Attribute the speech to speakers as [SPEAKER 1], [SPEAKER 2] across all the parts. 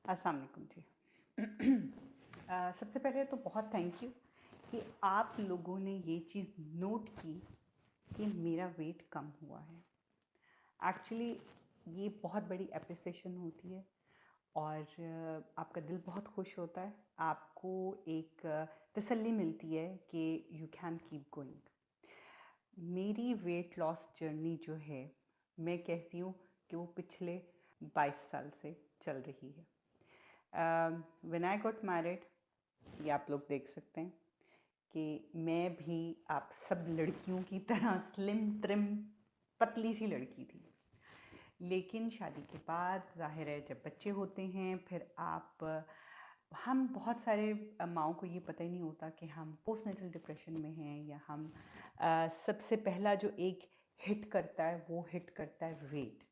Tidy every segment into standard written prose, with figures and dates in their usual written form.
[SPEAKER 1] अस्सलाम वालेकुम जी। सबसे पहले तो बहुत थैंक यू कि आप लोगों ने ये चीज़ नोट की कि मेरा वेट कम हुआ है। एक्चुअली ये बहुत बड़ी एप्रिसिएशन होती है और आपका दिल बहुत खुश होता है। आपको एक तसल्ली मिलती है कि यू कैन कीप गोइंग। मेरी वेट लॉस जर्नी जो है, मैं कहती हूँ कि वो पिछले 22 साल से चल रही है। व्हेन आई गॉट मैरिड, ये आप लोग देख सकते हैं कि मैं भी आप सब लड़कियों की तरह स्लिम ट्रिम पतली सी लड़की थी। लेकिन शादी के बाद ज़ाहिर है जब बच्चे होते हैं फिर आप हम बहुत सारे माँओं को ये पता ही नहीं होता कि हम पोस्टनेटल डिप्रेशन में हैं या हम सबसे पहला जो एक हिट करता है वो हिट करता है वेट।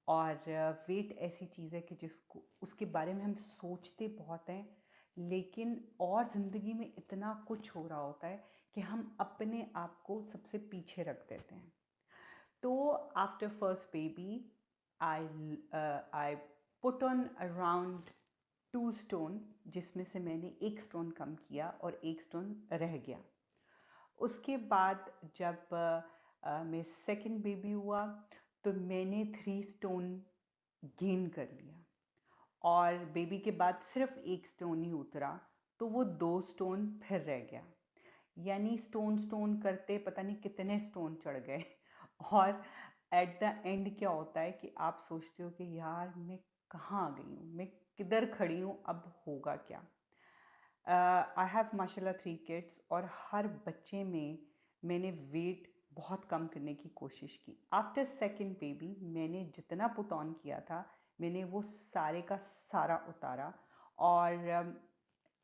[SPEAKER 1] और वेट ऐसी चीज़ है कि जिसको उसके बारे में हम सोचते बहुत हैं, लेकिन और ज़िंदगी में इतना कुछ हो रहा होता है कि हम अपने आप को सबसे पीछे रख देते हैं। तो after first baby I put on around 2 stone, जिसमें से मैंने 1 स्टोन कम किया और 1 स्टोन रह गया। उसके बाद जब मैं सेकंड बेबी हुआ तो मैंने 3 स्टोन गेन कर लिया और बेबी के बाद सिर्फ 1 स्टोन ही उतरा, तो वो 2 स्टोन फिर रह गया। यानी स्टोन करते पता नहीं कितने स्टोन चढ़ गए। और एट द एंड क्या होता है कि आप सोचते हो कि यार मैं कहाँ आ गई हूँ, मैं किधर खड़ी हूँ, अब होगा क्या। आई हैव माशाल्लाह 3 किड्स और हर बच्चे में मैंने वेट बहुत कम करने की कोशिश की। आफ्टर सेकंड बेबी मैंने जितना पुट ऑन किया था मैंने वो सारे का सारा उतारा। और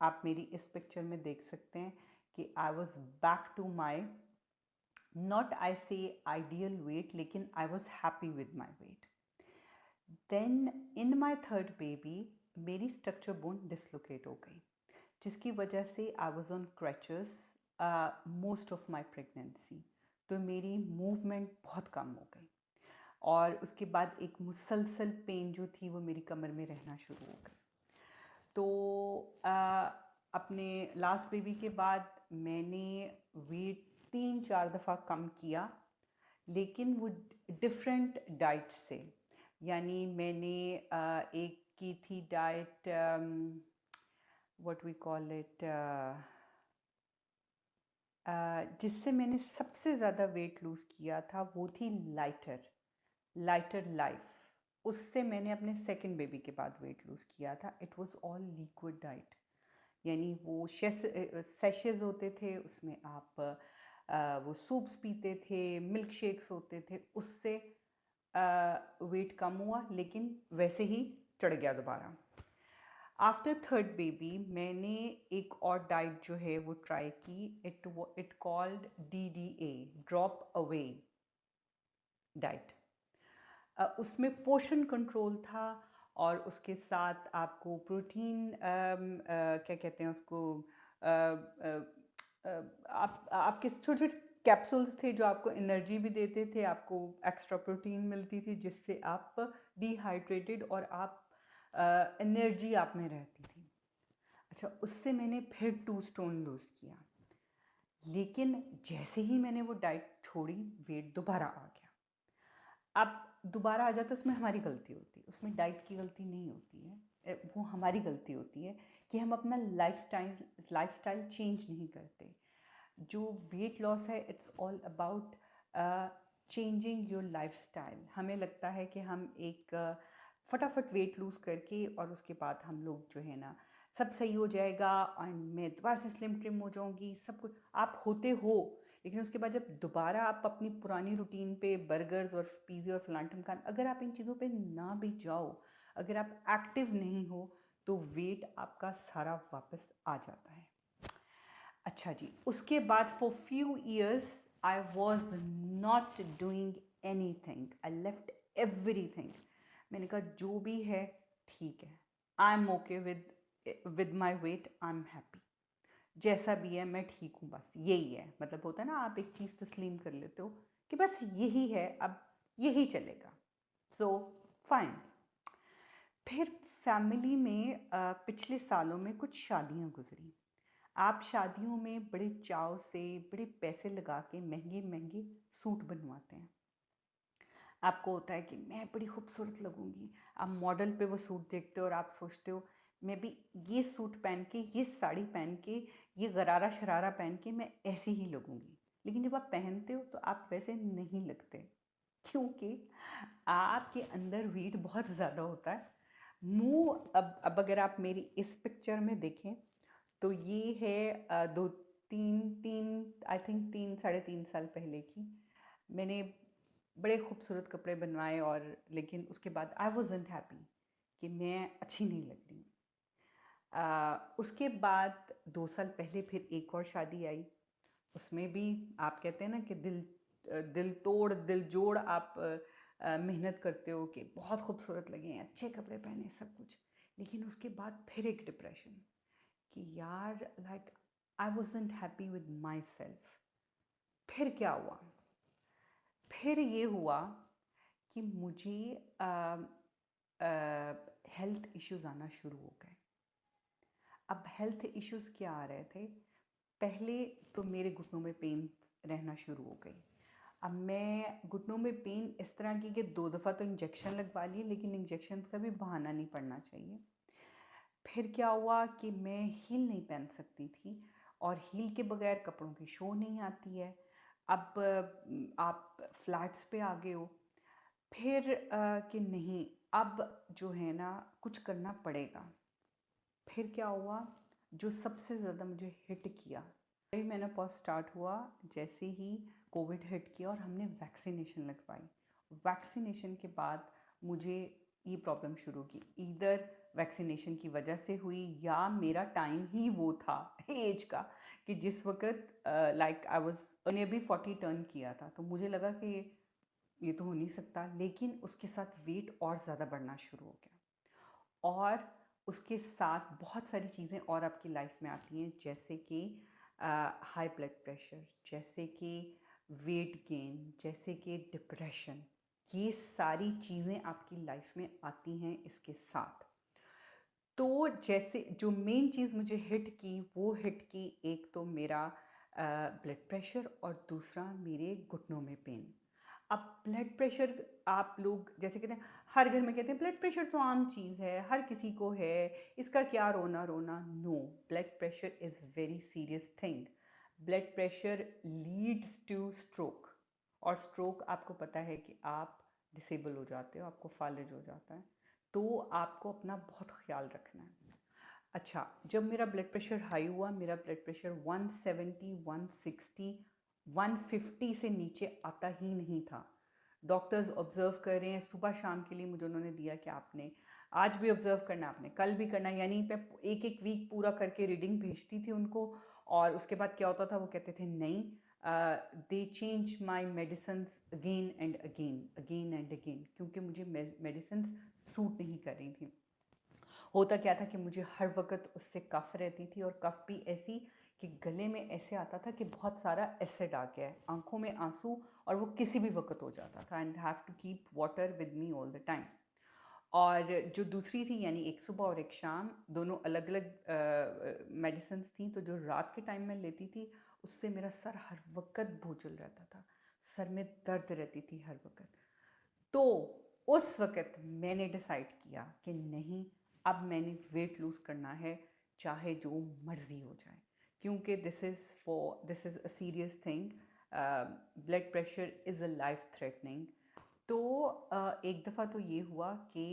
[SPEAKER 1] आप मेरी इस पिक्चर में देख सकते हैं कि I was back to my, not I say ideal weight, लेकिन I was happy with my weight. Then in my third baby मेरी स्ट्रक्चर बोन डिसलोकेट हो गई, जिसकी वजह से I was on crutches most of my pregnancy. तो मेरी movement बहुत कम हो गई और उसके बाद एक मुसलसल पेन जो थी वो मेरी कमर में रहना शुरू हो गई। तो अपने लास्ट बेबी के बाद मैंने वेट 3-4 दफ़ा कम किया, लेकिन वो डिफरेंट डाइट से। यानी मैंने एक की थी diet, what we call it, जिससे मैंने सबसे ज़्यादा वेट लूज़ किया था वो थी लाइटर लाइफ। उससे मैंने अपने सेकंड बेबी के बाद वेट लूज़ किया था। It was all liquid diet, यानी वो सेशेस होते थे, उसमें आप वो सूप्स पीते थे, मिल्क शेक्स होते थे, उससे वेट कम हुआ लेकिन वैसे ही चढ़ गया दोबारा। आफ्टर थर्ड बेबी मैंने एक और डाइट जो है वो ट्राई की। It called DDA, drop away diet. उसमें पोर्शन कंट्रोल था और उसके साथ आपको प्रोटीन, क्या कहते हैं उसको, आप आपके छोटे छोटे कैप्सूल्स थे जो आपको एनर्जी भी देते थे, आपको एक्स्ट्रा प्रोटीन मिलती थी जिससे आप डिहाइड्रेटेड और आप एनर्जी आप में रहती थी। अच्छा, उससे मैंने फिर 2 स्टोन लूज़ किया, लेकिन जैसे ही मैंने वो डाइट छोड़ी वेट दोबारा आ गया। अब दोबारा आ जाए तो उसमें हमारी गलती होती है, उसमें डाइट की गलती नहीं होती है, वो हमारी गलती होती है कि हम अपना लाइफस्टाइल चेंज नहीं करते। जो वेट लॉस है it's all about changing your lifestyle. हमें लगता है कि हम एक फटाफट वेट लूज़ करके और उसके बाद हम लोग जो है ना सब सही हो जाएगा और मैं दोबारा से स्लिम ट्रिम हो जाऊंगी, सब कुछ आप होते हो। लेकिन उसके बाद जब दोबारा आप अपनी पुरानी रूटीन पे बर्गर्स और पिज़्ज़ा और फलान ढिमकान, अगर आप इन चीज़ों पे ना भी जाओ, अगर आप एक्टिव नहीं हो तो वेट आपका सारा वापस आ जाता है। अच्छा जी, उसके बाद for few years I was not doing any thing, I left everything. मैंने कहा जो भी है ठीक है, I am okay with my wait, I am happy, जैसा भी है मैं ठीक हूँ, बस यही है। मतलब होता है ना, आप एक चीज़ तस्लीम कर लेते हो कि बस यही है, अब यही चलेगा, सो फाइन। फिर फैमिली में पिछले सालों में कुछ शादियां गुजरी। आप शादियों में बड़े चाव से बड़े पैसे लगा के महंगे महंगे सूट बनवाते हैं। आपको होता है कि मैं बड़ी खूबसूरत लगूंगी। आप मॉडल पे वो सूट देखते हो और आप सोचते हो मैं भी ये सूट पहन के, ये साड़ी पहन के, ये गरारा शरारा पहन के मैं ऐसी ही लगूंगी। लेकिन जब आप पहनते हो तो आप वैसे नहीं लगते, क्योंकि आपके अंदर वेट बहुत ज़्यादा होता है। मुंह, अब अगर आप मेरी इस पिक्चर में देखें तो ये है दो तीन तीन आई थिंक 3 साढ़े 3 साल पहले की। मैंने बड़े खूबसूरत कपड़े बनवाए और लेकिन उसके बाद आई वॉजेंट हैप्पी कि मैं अच्छी नहीं लग रही। उसके बाद 2 साल पहले फिर एक और शादी आई। उसमें भी आप कहते हैं ना कि दिल तोड़ दिल जोड़ आप मेहनत करते हो कि बहुत खूबसूरत लगे, अच्छे कपड़े पहने, सब कुछ। लेकिन उसके बाद फिर एक डिप्रेशन कि यार like I wasn't happy with my self. फिर क्या हुआ? फिर ये हुआ कि मुझे हेल्थ इश्यूज आना शुरू हो गए। अब हेल्थ इश्यूज क्या आ रहे थे? पहले तो मेरे घुटनों में पेन रहना शुरू हो गई। अब मैं घुटनों में पेन इस तरह की कि 2 दफ़ा तो इंजेक्शन लगवा लिए, लेकिन इंजेक्शन का भी बहाना नहीं पड़ना चाहिए। फिर क्या हुआ कि मैं हील नहीं पहन सकती थी, और हील के बगैर कपड़ों की शो नहीं आती है। अब आप फ्लैट्स पे आ गए हो। फिर कि नहीं, अब जो है ना कुछ करना पड़ेगा। फिर क्या हुआ? जो सबसे ज़्यादा मुझे हिट किया, मेनोपॉज स्टार्ट हुआ जैसे ही कोविड हिट किया और हमने वैक्सीनेशन लगवाई। वैक्सीनेशन के बाद मुझे ये प्रॉब्लम शुरू की। ईदर वैक्सीनेशन की वजह से हुई या मेरा टाइम ही वो था एज का कि जिस वक्त लाइक आई वाज मैंने अभी 40 टर्न किया था, तो मुझे लगा कि ये तो हो नहीं सकता। लेकिन उसके साथ वेट और ज़्यादा बढ़ना शुरू हो गया, और उसके साथ बहुत सारी चीज़ें और आपकी लाइफ में आती हैं, जैसे कि हाई ब्लड प्रेशर, जैसे कि वेट गेन, जैसे कि डिप्रेशन। ये सारी चीज़ें आपकी लाइफ में आती हैं इसके साथ। तो जैसे जो मेन चीज़ मुझे हिट की, वो हिट की, एक तो मेरा ब्लड प्रेशर और दूसरा मेरे घुटनों में पेन। अब ब्लड प्रेशर, आप लोग जैसे कहते हैं, हर घर में कहते हैं ब्लड प्रेशर तो आम चीज़ है, हर किसी को है, इसका क्या रोना रोना। No, blood pressure is very serious thing. Blood pressure leads to stroke, और स्ट्रोक आपको पता है कि आप डिसेबल हो जाते हो, आपको फालिज हो जाता है। तो आपको अपना बहुत ख्याल रखना है। अच्छा, जब मेरा ब्लड प्रेशर हाई हुआ, मेरा ब्लड प्रेशर 170, 160, 150 से नीचे आता ही नहीं था। डॉक्टर्स ऑब्जर्व कर रहे हैं, सुबह शाम के लिए मुझे उन्होंने दिया कि आपने आज भी ऑब्जर्व करना, आपने कल भी करना। यानी मैं एक एक वीक पूरा करके रीडिंग भेजती थी उनको, और उसके बाद क्या होता था, वो कहते थे नहीं, दे change my medicine again and again, again and again, क्योंकि मुझे मेडिसिन सूट नहीं कर रही थी। होता क्या था कि मुझे हर वक्त उससे कफ रहती थी, और कफ भी ऐसी कि गले में ऐसे आता था कि बहुत सारा एसिड आ गया है, आंखों में आंसू, और वो किसी भी वक्त हो जाता था। And have to keep water with me all the time. और जो दूसरी थी, यानी एक सुबह और एक शाम, दोनों अलग अलग मेडिसिन थी। तो जो रात के टाइम में लेती थी, उससे मेरा सर हर वक्त भूचल रहता था, सर में दर्द रहती थी हर वक्त। तो उस वक़्त मैंने डिसाइड किया कि नहीं, अब मैंने वेट लूज़ करना है, चाहे जो मर्ज़ी हो जाए, क्योंकि this is a serious thing. Blood pressure is a life threatening. तो एक दफ़ा तो ये हुआ कि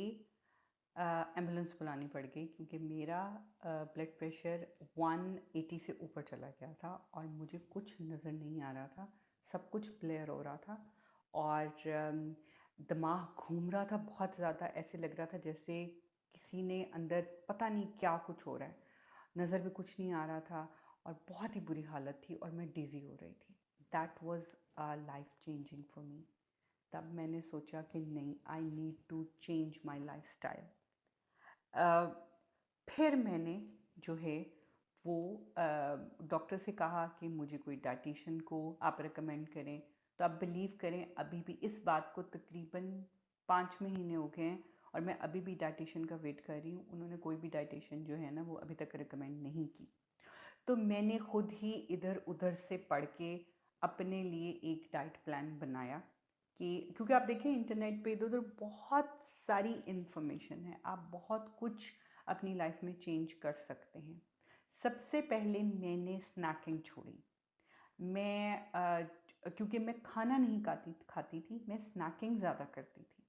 [SPEAKER 1] एम्बुलेंस बुलानी पड़ गई, क्योंकि मेरा ब्लड प्रेशर 180 से ऊपर चला गया था, और मुझे कुछ नज़र नहीं आ रहा था, सब कुछ ब्लेयर हो रहा था, और दिमाग घूम रहा था बहुत ज़्यादा। ऐसे लग रहा था जैसे किसी ने अंदर पता नहीं क्या कुछ हो रहा है, नज़र भी कुछ नहीं आ रहा था, और बहुत ही बुरी हालत थी, और मैं डिज़ी हो रही थी। That was life changing for me. तब मैंने सोचा कि नहीं, I need to change my lifestyle. फिर मैंने जो है वो डॉक्टर से कहा कि मुझे कोई डाइटिशियन को आप रिकमेंड करें। तो आप बिलीव करें, अभी भी इस बात को तकरीबन 5 महीने हो गए हैं, और मैं अभी भी डाइटिशियन का वेट कर रही हूँ। उन्होंने कोई भी डाइटिशियन जो है ना वो अभी तक रिकमेंड नहीं की। तो मैंने खुद ही इधर उधर से पढ़ के अपने लिए एक डाइट प्लान बनाया कि क्योंकि आप देखें इंटरनेट पे इधर उधर बहुत सारी इन्फॉर्मेशन है, आप बहुत कुछ अपनी लाइफ में चेंज कर सकते हैं। सबसे पहले मैंने स्नैकिंग छोड़ी। क्योंकि मैं खाना नहीं खाती थी, मैं स्नैकिंग ज़्यादा करती थी।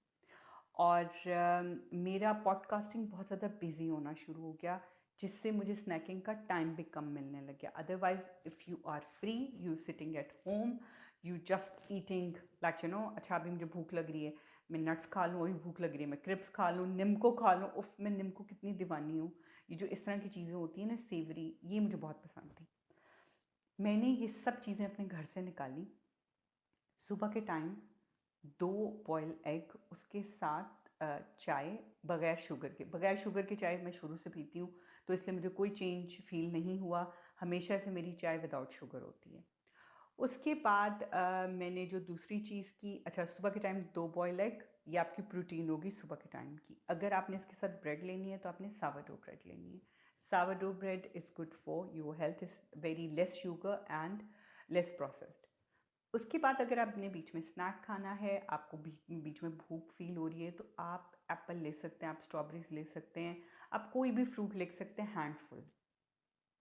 [SPEAKER 1] और मेरा पॉडकास्टिंग बहुत ज़्यादा बिजी होना शुरू हो गया, जिससे मुझे स्नैकिंग का टाइम भी कम मिलने लग गया। Otherwise if you are free, you sitting at home, you just eating like अच्छा अभी मुझे भूख लग रही है, मैं नट्स खा लूँ, अभी भूख लग रही है मैं क्रिप्स खा लूँ, निम्को खा लूँ। उफ, मैं निम्को कितनी दीवानी हूँ। ये जो इस तरह की चीज़ें होती हैं ना सेवरी, ये मुझे बहुत पसंद थी। मैंने ये सब चीज़ें अपने घर से निकाली। सुबह के टाइम 2 बॉयल एग, उसके साथ चाय बगैर शुगर की चाय मैं शुरू से पीती हूँ, तो इसलिए मुझे कोई चेंज फ़ील नहीं हुआ। हमेशा से मेरी चाय विदाउट शुगर होती है। उसके बाद मैंने जो दूसरी चीज़ की, अच्छा सुबह के टाइम 2 बॉयल एग, ये आपकी प्रोटीन होगी सुबह के टाइम की। अगर आपने इसके साथ ब्रेड लेनी है तो आपने सावरडो ब्रेड लेनी है। Sourdough bread is good for your health, is very less sugar and less processed. उसके बाद अगर आपने बीच में स्नैक खाना है, आपको बीच में भूख फील हो रही है, तो आप एप्पल ले सकते हैं, आप स्ट्रॉबेरीज ले सकते हैं, आप कोई भी फ्रूट ले सकते हैं।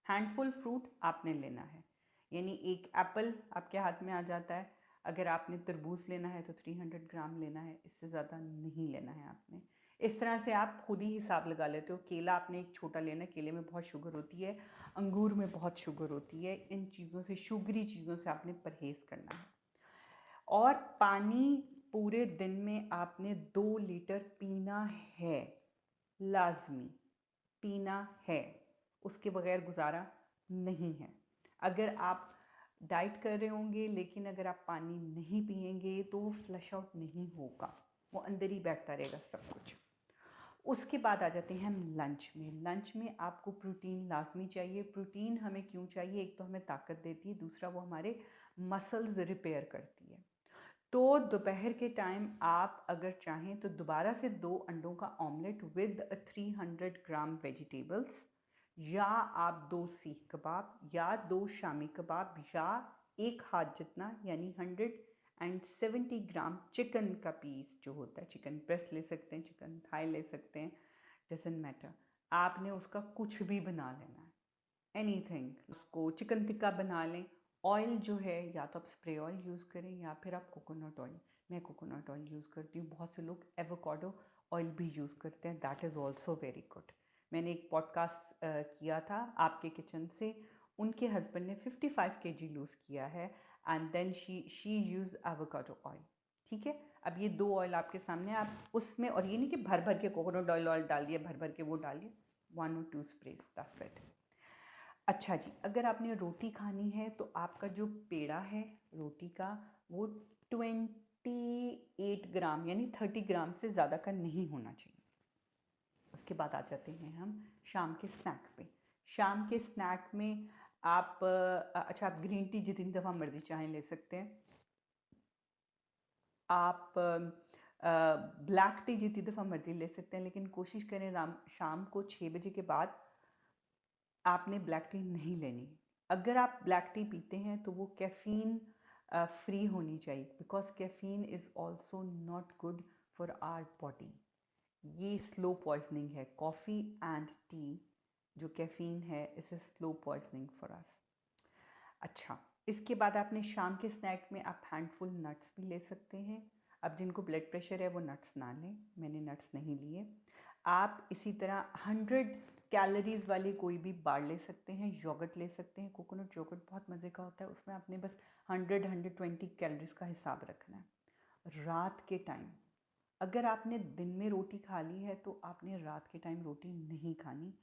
[SPEAKER 1] हैंडफुल फ्रूट आपने लेना है, यानी एक एप्पल आपके हाथ में आ जाता है। अगर आपने तरबूज लेना है तो 300 ग्राम लेना है, इससे ज़्यादा नहीं लेना है आपने। इस तरह से आप खुद ही हिसाब लगा लेते हो। केला आपने एक छोटा लेना है, केले में बहुत शुगर होती है, अंगूर में बहुत शुगर होती है। इन चीज़ों से, शुगरी चीज़ों से आपने परहेज़ करना है। और पानी पूरे दिन में आपने 2 लीटर पीना है, लाजमी पीना है, उसके बगैर गुजारा नहीं है। अगर आप डाइट कर रहे होंगे लेकिन अगर आप पानी नहीं पिएंगे तो वो फ्लश आउट नहीं होगा, वो अंदर ही बैठता रहेगा सब कुछ। उसके बाद आ जाते हैं हम लंच में। लंच में आपको प्रोटीन लाजमी चाहिए। प्रोटीन हमें क्यों चाहिए? एक तो हमें ताकत देती है, दूसरा वो हमारे मसल्स रिपेयर करती है। तो दोपहर के टाइम आप अगर चाहें तो दोबारा से 2 अंडों का ऑमलेट विद 300 ग्राम वेजिटेबल्स, या आप 2 सीख कबाब या 2 शामी कबाब, या एक हाथ जितना यानी 170 ग्राम चिकन का पीस जो होता है, चिकन ब्रेस्ट ले सकते हैं, चिकन थाई ले सकते हैं, डजंट मैटर। आपने उसका कुछ भी बना लेना है, एनीथिंग। उसको चिकन टिक्का बना लें। ऑयल जो है या तो आप स्प्रे ऑयल यूज़ करें या फिर आप कोकोनट ऑयल। मैं कोकोनट ऑयल यूज़ करती हूँ, बहुत से लोग एवोकाडो ऑयल भी यूज़ करते हैं, that is also very good. मैंने एक पॉडकास्ट किया था आपके किचन से, उनके हस्बैंड ने 55 kg लूज़ किया है and then she use avocado oil. ठीक है, अब ये 2 ऑयल आपके सामने, आप उसमें, और ये नहीं कि भर भर के कोकोनट ऑयल डाल दिया, भर भर के वो डालिए, 1 or 2 स्प्रेज, दैट्स इट। अच्छा जी, अगर आपने रोटी खानी है तो आपका जो पेड़ा है रोटी का, वो 28 ग्राम यानी 30 ग्राम से ज़्यादा का नहीं होना चाहिए। उसके बाद आ जाते हैं हम शाम के स्नैक पे। शाम के स्नैक में आप अच्छा, आप ग्रीन टी जितनी दफ़ा मर्ज़ी चाहें ले सकते हैं। आप ब्लैक टी जितनी दफ़ा मर्ज़ी ले सकते हैं, लेकिन कोशिश करें शाम को 6 बजे के बाद आपने ब्लैक टी नहीं लेनी। अगर आप ब्लैक टी पीते हैं तो वो कैफ़ीन फ्री होनी चाहिए, because caffeine is also not good for our body. ये स्लो पॉइजनिंग है। कॉफ़ी एंड टी जो कैफ़ीन है, इसे स्लो पॉइजनिंग फॉर अस। अच्छा, इसके बाद आपने शाम के स्नैक में आप हैंडफुल नट्स भी ले सकते हैं। अब जिनको ब्लड प्रेशर है वो नट्स ना लें, मैंने नट्स नहीं लिए। आप इसी तरह 100 कैलोरीज वाली कोई भी बार ले सकते हैं, योगर्ट ले सकते हैं। कोकोनट योगर्ट बहुत मज़े का होता है, उसमें आपने बस 100-120 कैलोरीज का हिसाब रखना है। रात के टाइम अगर आपने दिन में रोटी खा ली है तो आपने रात के टाइम रोटी नहीं खानी।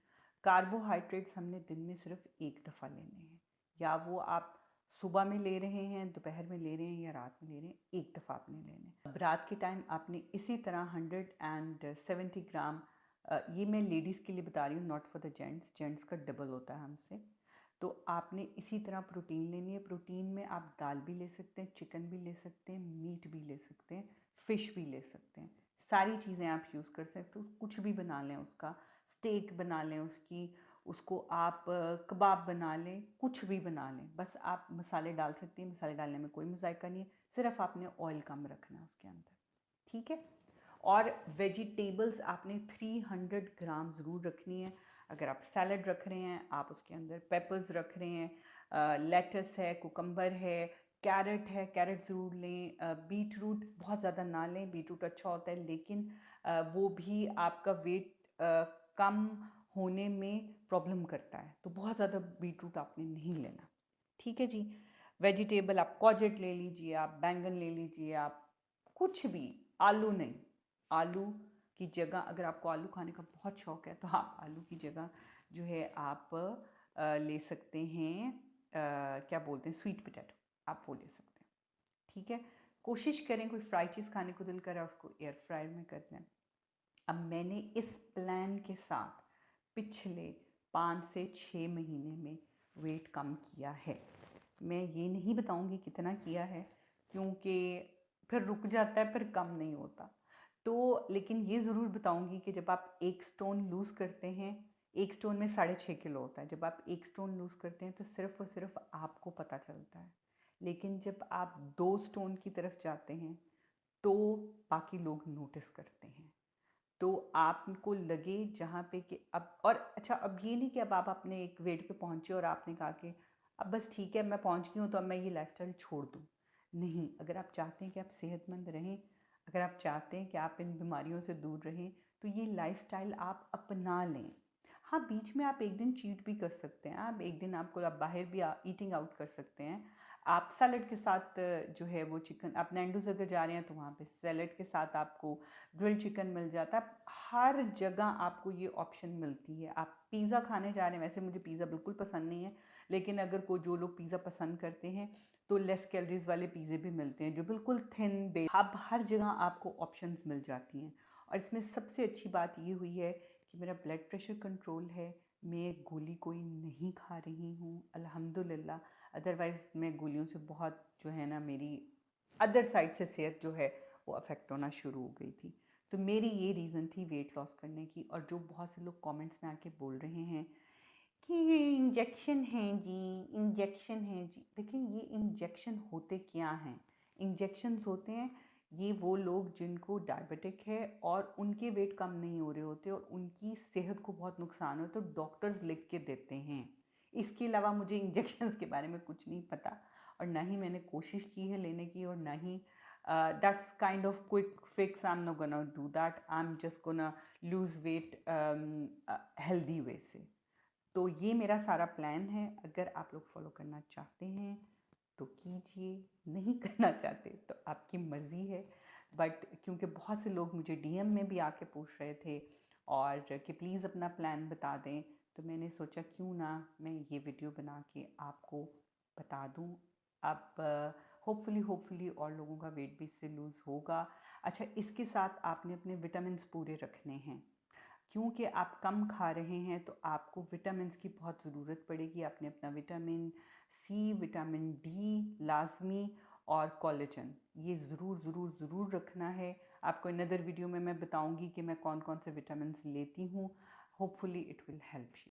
[SPEAKER 1] कार्बोहाइड्रेट्स हमने दिन में सिर्फ एक दफ़ा लेने हैं, या वो आप सुबह में ले रहे हैं, दोपहर में ले रहे हैं या रात में ले रहे हैं, एक दफ़ा आपने लेने हैं। अब रात के टाइम आपने इसी तरह 170 ग्राम, ये मैं लेडीज़ के लिए बता रही हूँ, not for the gents, gents का डबल होता है हमसे। तो आपने इसी तरह प्रोटीन लेनी है। प्रोटीन में आप दाल भी ले सकते हैं, चिकन भी ले सकते हैं, मीट भी ले सकते हैं, फ़िश भी ले सकते हैं। सारी चीज़ें आप यूज़ कर सकते हो, कुछ भी बना लें उसका, स्टेक बना लें उसको आप कबाब बना लें, कुछ भी बना लें, बस आप मसाले डाल सकती हैं, मसाले डालने में कोई मज़ायका नहीं है, सिर्फ आपने ऑयल कम रखना है उसके अंदर, ठीक है। और वेजिटेबल्स आपने 300 ग्राम ज़रूर रखनी है। अगर आप सैलड रख रहे हैं, आप उसके अंदर पेपर्स रख रहे हैं, लेटस है, कुकम्बर है, कैरेट है, कैरेट ज़रूर लें, बीटरूट बहुत ज़्यादा ना लें, बीटरूट अच्छा होता है लेकिन वो भी आपका वेट कम होने में प्रॉब्लम करता है, तो बहुत ज़्यादा बीटरूट आपने नहीं लेना, ठीक है जी। वेजिटेबल आप कॉजेट ले लीजिए, आप बैंगन ले लीजिए, आप कुछ भी, आलू नहीं, आलू की जगह अगर आपको आलू खाने का बहुत शौक है तो आप आलू की जगह जो है आप ले सकते हैं, क्या बोलते हैं, स्वीट पोटैटो, आप वो ले सकते हैं, ठीक है। कोशिश करें कोई फ्राई चीज़ खाने को दिल करा उसको एयर फ्रायर में कर दें। अब मैंने इस प्लान के साथ पिछले 5 से 6 महीने में वेट कम किया है। मैं ये नहीं बताऊंगी कितना किया है क्योंकि फिर रुक जाता है, फिर कम नहीं होता। तो लेकिन ये ज़रूर बताऊंगी कि जब आप 1 स्टोन लूज़ करते हैं, 1 स्टोन में 6.5 किलो होता है, जब आप 1 स्टोन लूज़ करते हैं तो सिर्फ़ और सिर्फ आपको पता चलता है। लेकिन जब आप 2 स्टोन की तरफ जाते हैं तो बाकी लोग नोटिस करते हैं। तो आपको लगे जहाँ पे कि अब, और अच्छा अब ये नहीं कि अब आप अपने एक वेट पे पहुँचे और आपने कहा कि अब बस ठीक है मैं पहुँच गई हूँ तो अब मैं ये लाइफस्टाइल छोड़ दूँ। नहीं, अगर आप चाहते हैं कि आप सेहतमंद रहें, अगर आप चाहते हैं कि आप इन बीमारियों से दूर रहें, तो ये लाइफस्टाइल आप अपना लें। हाँ, बीच में आप एक दिन चीट भी कर सकते हैं, आप एक दिन आपको आप बाहर भी ईटिंग आउट कर सकते हैं। आप सैलड के साथ जो है वो चिकन, आप नैंडोज़ अगर जा रहे हैं तो वहाँ पे सैलड के साथ आपको ग्रिल्ड चिकन मिल जाता है। हर जगह आपको ये ऑप्शन मिलती है। आप पिज़्ज़ा खाने जा रहे हैं, वैसे मुझे पिज़्ज़ा बिल्कुल पसंद नहीं है, लेकिन अगर कोई जो लोग पिज़्ज़ा पसंद करते हैं तो लेस कैलोरीज वाले पिज़्ज़े भी मिलते हैं जो बिल्कुल थिन बेस, अब हर जगह आपको ऑप्शंस मिल जाती हैं। और इसमें सबसे अच्छी बात ये हुई है कि मेरा ब्लड प्रेशर कंट्रोल है, मैं गोली कोई नहीं खा रही हूँ अल्हम्दुलिल्लाह। अदरवाइज़ मैं गोलियों से बहुत जो है ना, मेरी अदर साइड से सेहत जो है वो अफेक्ट होना शुरू हो गई थी। तो मेरी ये रीज़न थी वेट लॉस करने की। और जो बहुत से लोग कमेंट्स में आके बोल रहे हैं कि ये इंजेक्शन है जी, इंजेक्शन है जी, देखिए ये इंजेक्शन होते क्या हैं? इंजेक्शन्स होते हैं, ये वो लोग जिनको डायबिटिक है और उनके वेट कम नहीं हो रहे होते और उनकी सेहत को बहुत नुकसान हो तो डॉक्टर्स लिख के देते हैं। इसके अलावा मुझे इंजेक्शन्स के बारे में कुछ नहीं पता और ना ही मैंने कोशिश की है लेने की, और ना ही that's kind of quick fix, I am not gonna do that, I am just gonna lose weight healthy way से। तो ये मेरा सारा प्लान है। अगर आप लोग फॉलो करना चाहते हैं तो कीजिए, नहीं करना चाहते तो आपकी मर्ज़ी है। बट क्योंकि बहुत से लोग मुझे डीएम में भी आके पूछ रहे थे और कि प्लीज़ अपना प्लान बता दें, तो मैंने सोचा क्यों ना मैं ये वीडियो बना के आपको बता दूं। अब होपफुली और लोगों का वेट भी इससे लूज़ होगा। अच्छा, इसके साथ आपने अपने विटामिन्स पूरे रखने हैं, क्योंकि आप कम खा रहे हैं तो आपको विटामिन्स की बहुत ज़रूरत पड़ेगी। आपने अपना विटामिन सी, विटामिन डी लाजमी, और कोलेजन ये ज़रूर रखना है। आपको अनदर वीडियो में मैं बताऊंगी कि मैं कौन कौन से विटामिन्स लेती हूँ। Hopefully it will help you.